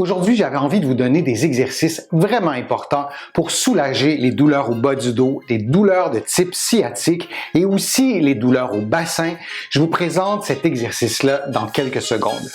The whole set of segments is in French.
Aujourd'hui, j'avais envie de vous donner des exercices vraiment importants pour soulager les douleurs au bas du dos, les douleurs de type sciatique et aussi les douleurs au bassin. Je vous présente cet exercice-là dans quelques secondes.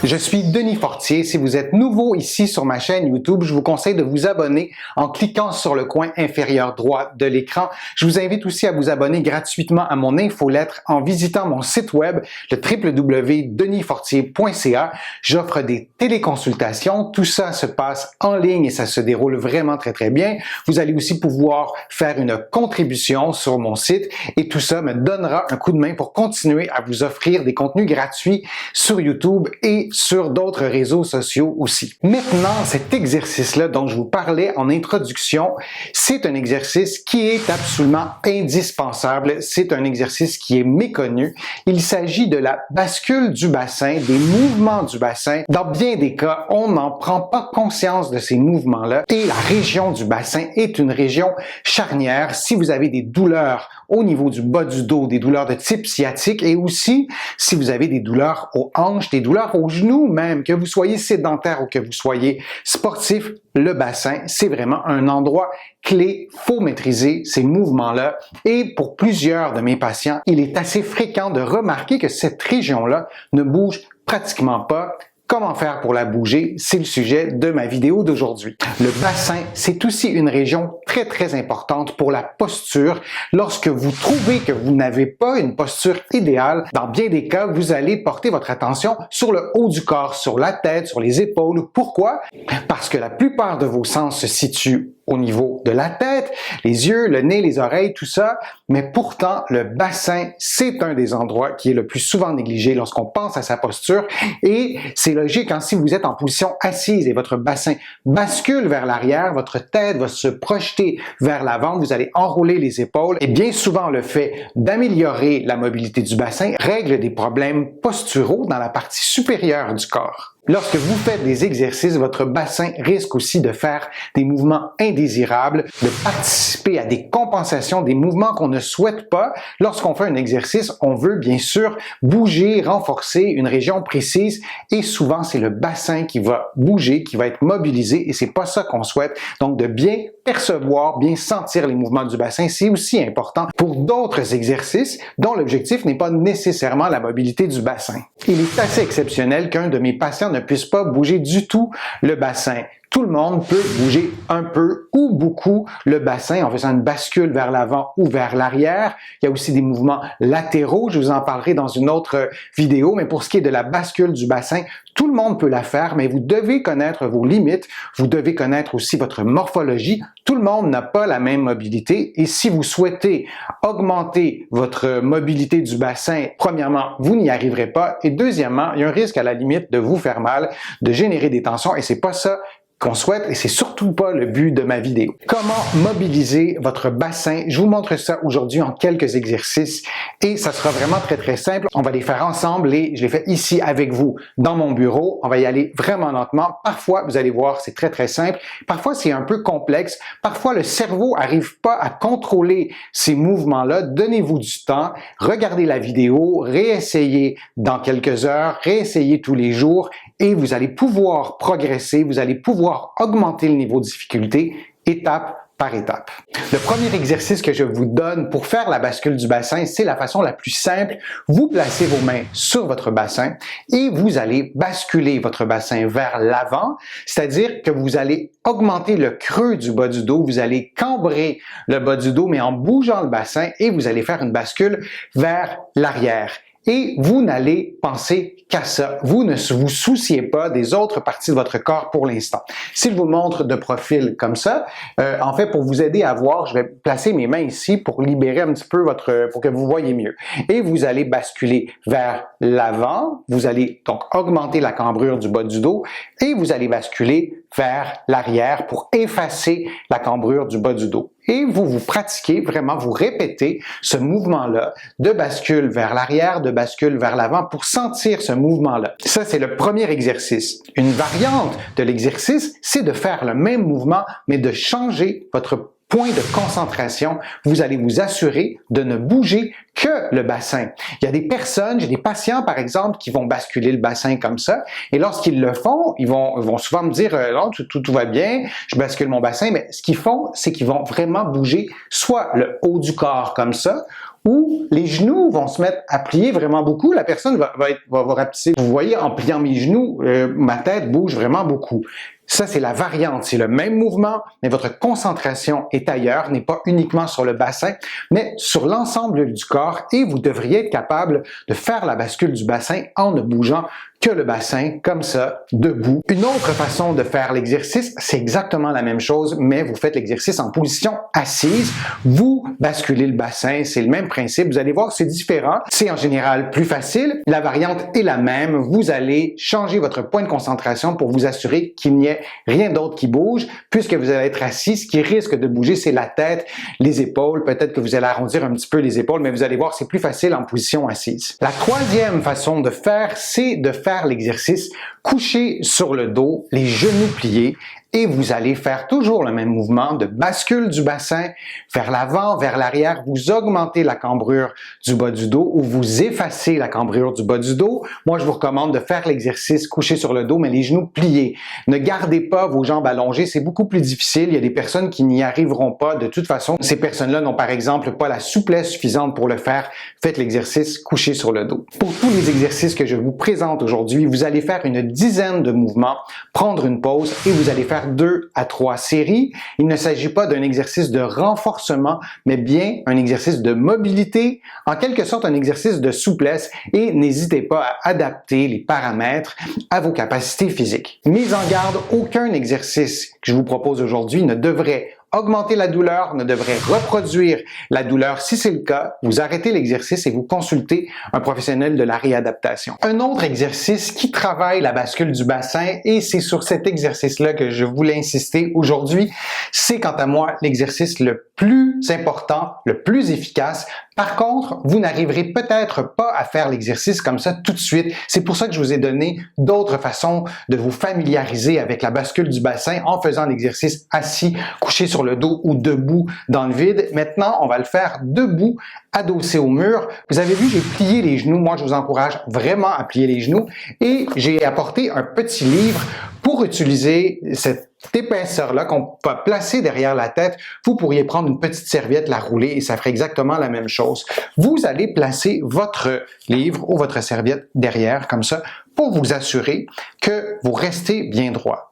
Je suis Denis Fortier. Si vous êtes nouveau ici sur ma chaîne YouTube, je vous conseille de vous abonner en cliquant sur le coin inférieur droit de l'écran. Je vous invite aussi à vous abonner gratuitement à mon infolettre en visitant mon site web, le www.denisfortier.ca. J'offre des téléconsultations. Tout ça se passe en ligne et ça se déroule vraiment très bien. Vous allez aussi pouvoir faire une contribution sur mon site et tout ça me donnera un coup de main pour continuer à vous offrir des contenus gratuits sur YouTube et sur d'autres réseaux sociaux aussi. Maintenant, cet exercice-là dont je vous parlais en introduction, c'est un exercice qui est absolument indispensable. C'est un exercice qui est méconnu. Il s'agit de la bascule du bassin, des mouvements du bassin. Dans bien des cas, on n'en prend pas conscience de ces mouvements-là et la région du bassin est une région charnière. Si vous avez des douleurs au niveau du bas du dos, des douleurs de type sciatique et aussi si vous avez des douleurs aux hanches, des douleurs aux genoux même, que vous soyez sédentaire ou que vous soyez sportif, le bassin, c'est vraiment un endroit clé. Faut maîtriser ces mouvements-là et pour plusieurs de mes patients, il est assez fréquent de remarquer que cette région-là ne bouge pratiquement pas. Comment faire pour la bouger? C'est le sujet de ma vidéo d'aujourd'hui. Le bassin, c'est aussi une région très importante pour la posture. Lorsque vous trouvez que vous n'avez pas une posture idéale, dans bien des cas, vous allez porter votre attention sur le haut du corps, sur la tête, sur les épaules. Pourquoi? Parce que la plupart de vos sens se situent au niveau de la tête, les yeux, le nez, les oreilles, tout ça. Mais pourtant, le bassin, c'est un des endroits qui est le plus souvent négligé lorsqu'on pense à sa posture. Et c'est logique, hein, si vous êtes en position assise et votre bassin bascule vers l'arrière, votre tête va se projeter vers l'avant, vous allez enrouler les épaules. Et bien souvent, le fait d'améliorer la mobilité du bassin règle des problèmes posturaux dans la partie supérieure du corps. Lorsque vous faites des exercices, votre bassin risque aussi de faire des mouvements indésirables, de participer à des compensations, des mouvements qu'on ne souhaite pas. Lorsqu'on fait un exercice, on veut bien sûr bouger, renforcer une région précise et souvent c'est le bassin qui va bouger, qui va être mobilisé et c'est pas ça qu'on souhaite. Donc de bien percevoir, bien sentir les mouvements du bassin, c'est aussi important pour d'autres exercices dont l'objectif n'est pas nécessairement la mobilité du bassin. Il est assez exceptionnel qu'un de mes patients ne puisse pas bouger du tout le bassin. Tout le monde peut bouger un peu ou beaucoup le bassin en faisant une bascule vers l'avant ou vers l'arrière. Il y a aussi des mouvements latéraux, je vous en parlerai dans une autre vidéo, mais pour ce qui est de la bascule du bassin, tout le monde peut la faire, mais vous devez connaître vos limites, vous devez connaître aussi votre morphologie. Tout le monde n'a pas la même mobilité et si vous souhaitez augmenter votre mobilité du bassin, premièrement, vous n'y arriverez pas et deuxièmement, il y a un risque à la limite de vous faire mal, de générer des tensions et c'est pas ça qu'on souhaite et c'est surtout pas le but de ma vidéo. Comment mobiliser votre bassin? Je vous montre ça aujourd'hui en quelques exercices et ça sera vraiment très simple. On va les faire ensemble et je les fais ici avec vous dans mon bureau. On va y aller vraiment lentement. Parfois, vous allez voir, c'est très simple. Parfois, c'est un peu complexe. Parfois, le cerveau arrive pas à contrôler ces mouvements-là. Donnez-vous du temps. Regardez la vidéo, réessayez dans quelques heures, réessayez tous les jours et vous allez pouvoir progresser, vous allez pouvoir augmenter le niveau de difficulté étape par étape. Le premier exercice que je vous donne pour faire la bascule du bassin, c'est la façon la plus simple. Vous placez vos mains sur votre bassin et vous allez basculer votre bassin vers l'avant, c'est-à-dire que vous allez augmenter le creux du bas du dos, vous allez cambrer le bas du dos mais en bougeant le bassin et vous allez faire une bascule vers l'arrière. Et vous n'allez penser qu'à ça. Vous ne vous souciez pas des autres parties de votre corps pour l'instant. S'il vous montre de profil comme ça, en fait, pour vous aider à voir, je vais placer mes mains ici pour libérer un petit peu pour que vous voyez mieux. Et vous allez basculer vers l'avant. Vous allez donc augmenter la cambrure du bas du dos et vous allez basculer vers l'arrière pour effacer la cambrure du bas du dos. Et vous pratiquez vraiment, vous répétez ce mouvement-là de bascule vers l'arrière, de bascule vers l'avant pour sentir ce mouvement-là. Ça, c'est le premier exercice. Une variante de l'exercice, c'est de faire le même mouvement, mais de changer votre point de concentration, vous allez vous assurer de ne bouger que le bassin. Il y a des personnes, j'ai des patients par exemple, qui vont basculer le bassin comme ça, et lorsqu'ils le font, ils vont souvent me dire non, tout va bien, je bascule mon bassin, mais ce qu'ils font, c'est qu'ils vont vraiment bouger soit le haut du corps comme ça, ou les genoux vont se mettre à plier vraiment beaucoup. La personne va rapetisser. Vous voyez, en pliant mes genoux, ma tête bouge vraiment beaucoup. Ça, c'est la variante. C'est le même mouvement, mais votre concentration est ailleurs, n'est pas uniquement sur le bassin, mais sur l'ensemble du corps et vous devriez être capable de faire la bascule du bassin en ne bougeant que le bassin, comme ça, debout. Une autre façon de faire l'exercice, c'est exactement la même chose, mais vous faites l'exercice en position assise. Vous basculez le bassin, c'est le même principe. Vous allez voir que c'est différent. C'est en général plus facile. La variante est la même. Vous allez changer votre point de concentration pour vous assurer qu'il n'y ait rien d'autre qui bouge, puisque vous allez être assis. Ce qui risque de bouger, c'est la tête, les épaules. Peut-être que vous allez arrondir un petit peu les épaules, mais vous allez voir, c'est plus facile en position assise. La troisième façon de faire, c'est de faire l'exercice couché sur le dos, les genoux pliés, et vous allez faire toujours le même mouvement de bascule du bassin vers l'avant, vers l'arrière. Vous augmentez la cambrure du bas du dos ou vous effacez la cambrure du bas du dos. Moi, je vous recommande de faire l'exercice couché sur le dos, mais les genoux pliés. Ne gardez pas vos jambes allongées, c'est beaucoup plus difficile. Il y a des personnes qui n'y arriveront pas. De toute façon, ces personnes-là n'ont par exemple pas la souplesse suffisante pour le faire. Faites l'exercice couché sur le dos. Pour tous les exercices que je vous présente aujourd'hui, vous allez faire une dizaine de mouvements, prendre une pause et vous allez faire 2 à 3 séries. Il ne s'agit pas d'un exercice de renforcement, mais bien un exercice de mobilité, en quelque sorte un exercice de souplesse et n'hésitez pas à adapter les paramètres à vos capacités physiques. Mise en garde, aucun exercice que je vous propose aujourd'hui ne devrait augmenter la douleur, ne devrait reproduire la douleur. Si c'est le cas, vous arrêtez l'exercice et vous consultez un professionnel de la réadaptation. Un autre exercice qui travaille la bascule du bassin, et c'est sur cet exercice-là que je voulais insister aujourd'hui, c'est quant à moi l'exercice le plus important, le plus efficace. Par contre, vous n'arriverez peut-être pas à faire l'exercice comme ça tout de suite. C'est pour ça que je vous ai donné d'autres façons de vous familiariser avec la bascule du bassin en faisant l'exercice assis, couché sur le dos ou debout dans le vide. Maintenant, on va le faire debout, adossé au mur. Vous avez vu, j'ai plié les genoux. Moi, je vous encourage vraiment à plier les genoux. Et j'ai apporté un petit livre pour utiliser cette épaisseur-là qu'on va placer derrière la tête. Vous pourriez prendre une petite serviette, la rouler et ça ferait exactement la même chose. Vous allez placer votre livre ou votre serviette derrière comme ça pour vous assurer que vous restez bien droit.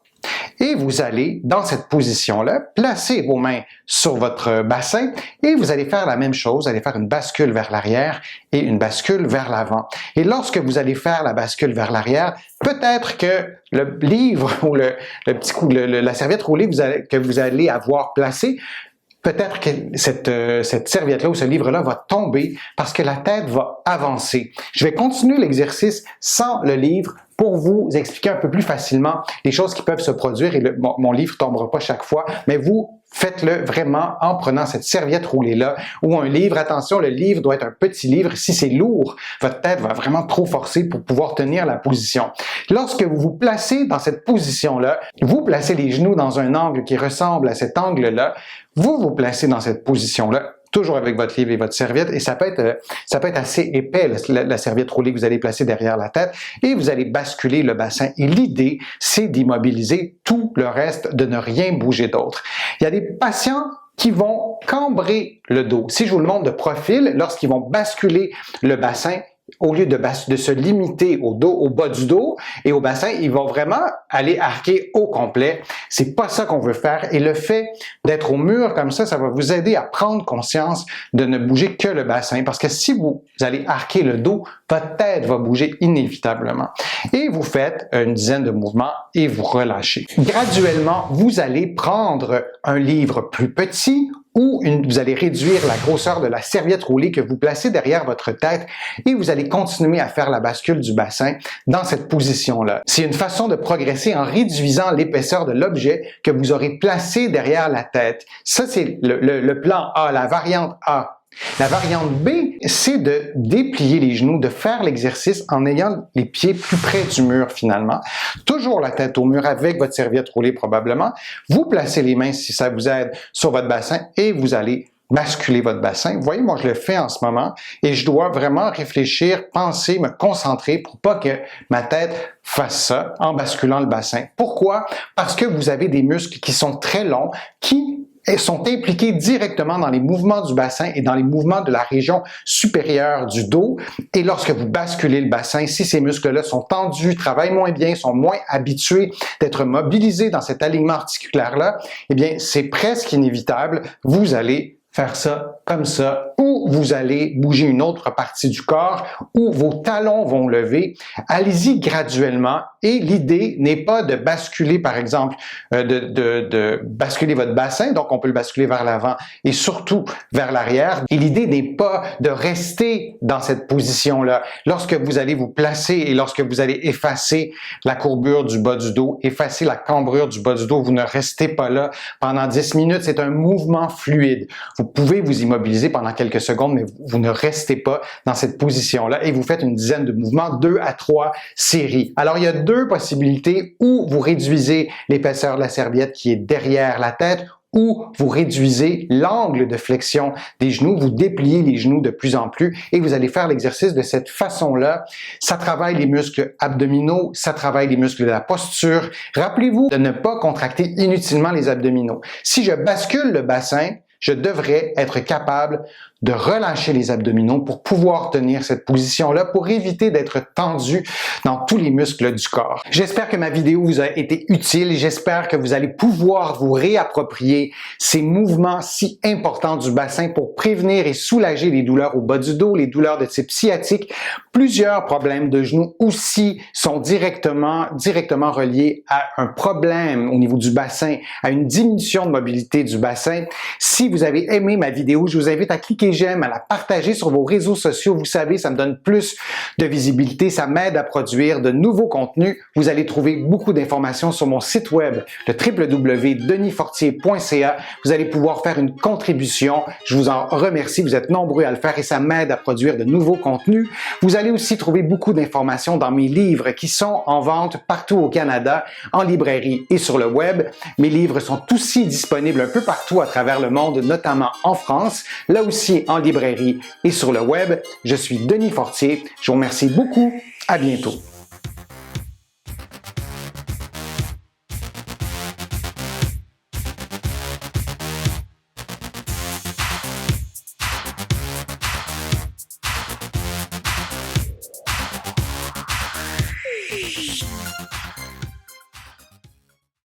Et vous allez, dans cette position-là, placer vos mains sur votre bassin et vous allez faire la même chose. Vous allez faire une bascule vers l'arrière et une bascule vers l'avant. Et lorsque vous allez faire la bascule vers l'arrière, peut-être que le livre ou le petit coup, la serviette roulée que vous allez avoir placée, peut-être que cette serviette-là ou ce livre-là va tomber parce que la tête va avancer. Je vais continuer l'exercice sans le livre pour vous expliquer un peu plus facilement les choses qui peuvent se produire et mon livre ne tombera pas chaque fois, mais vous faites-le vraiment en prenant cette serviette roulée-là ou un livre. Attention, le livre doit être un petit livre. Si c'est lourd, votre tête va vraiment trop forcer pour pouvoir tenir la position. Lorsque vous vous placez dans cette position-là, vous placez les genoux dans un angle qui ressemble à cet angle-là, vous vous placez dans cette position-là, toujours avec votre livre et votre serviette, et ça peut être assez épais, la serviette roulée que vous allez placer derrière la tête, et vous allez basculer le bassin. Et l'idée, c'est d'immobiliser tout le reste, de ne rien bouger d'autre. Il y a des patients qui vont cambrer le dos. Si je vous le montre de profil, lorsqu'ils vont basculer le bassin, au lieu de se limiter au dos, au bas du dos et au bassin, ils vont vraiment aller arquer au complet. C'est pas ça qu'on veut faire. Et le fait d'être au mur comme ça va vous aider à prendre conscience de ne bouger que le bassin. Parce que si vous allez arquer le dos, votre tête va bouger inévitablement. Et vous faites une dizaine de mouvements et vous relâchez. Graduellement, vous allez prendre un livre plus petit ou vous allez réduire la grosseur de la serviette roulée que vous placez derrière votre tête et vous allez continuer à faire la bascule du bassin dans cette position-là. C'est une façon de progresser en réduisant l'épaisseur de l'objet que vous aurez placé derrière la tête. Ça, c'est le plan A, la variante A. La variante B, c'est de déplier les genoux, de faire l'exercice en ayant les pieds plus près du mur finalement. Toujours la tête au mur avec votre serviette roulée probablement. Vous placez les mains, si ça vous aide, sur votre bassin et vous allez basculer votre bassin. Vous voyez, moi, je le fais en ce moment et je dois vraiment réfléchir, penser, me concentrer pour pas que ma tête fasse ça en basculant le bassin. Pourquoi? Parce que vous avez des muscles qui sont très longs, qui sont impliqués directement dans les mouvements du bassin et dans les mouvements de la région supérieure du dos. Et lorsque vous basculez le bassin, si ces muscles-là sont tendus, travaillent moins bien, sont moins habitués d'être mobilisés dans cet alignement articulaire-là, eh bien, c'est presque inévitable. Vous allez faire ça comme ça, ou vous allez bouger une autre partie du corps, ou vos talons vont lever. Allez-y graduellement et l'idée n'est pas de basculer, par exemple, de basculer votre bassin, donc on peut le basculer vers l'avant et surtout vers l'arrière. Et l'idée n'est pas de rester dans cette position-là. Lorsque vous allez vous placer et lorsque vous allez effacer la courbure du bas du dos, effacer la cambrure du bas du dos, vous ne restez pas là pendant 10 minutes. C'est un mouvement fluide. Vous pouvez vous immobiliser pendant quelques secondes, mais vous ne restez pas dans cette position-là et vous faites une dizaine de mouvements, 2 à 3 séries. Alors, il y a deux possibilités où vous réduisez l'épaisseur de la serviette qui est derrière la tête ou vous réduisez l'angle de flexion des genoux, vous dépliez les genoux de plus en plus et vous allez faire l'exercice de cette façon-là. Ça travaille les muscles abdominaux, ça travaille les muscles de la posture. Rappelez-vous de ne pas contracter inutilement les abdominaux. Si je bascule le bassin, je devrais être capable de relâcher les abdominaux pour pouvoir tenir cette position-là, pour éviter d'être tendu dans tous les muscles du corps. J'espère que ma vidéo vous a été utile. J'espère que vous allez pouvoir vous réapproprier ces mouvements si importants du bassin pour prévenir et soulager les douleurs au bas du dos, les douleurs de type sciatique. Plusieurs problèmes de genoux aussi sont directement reliés à un problème au niveau du bassin, à une diminution de mobilité du bassin. Si vous avez aimé ma vidéo, je vous invite à cliquer j'aime, à la partager sur vos réseaux sociaux. Vous savez, ça me donne plus de visibilité, ça m'aide à produire de nouveaux contenus. Vous allez trouver beaucoup d'informations sur mon site web, le www.denisfortier.ca. Vous allez pouvoir faire une contribution. Je vous en remercie. Vous êtes nombreux à le faire et ça m'aide à produire de nouveaux contenus. Vous allez aussi trouver beaucoup d'informations dans mes livres qui sont en vente partout au Canada, en librairie et sur le web. Mes livres sont aussi disponibles un peu partout à travers le monde, notamment en France. Là aussi, en librairie et sur le web. Je suis Denis Fortier. Je vous remercie beaucoup. À bientôt.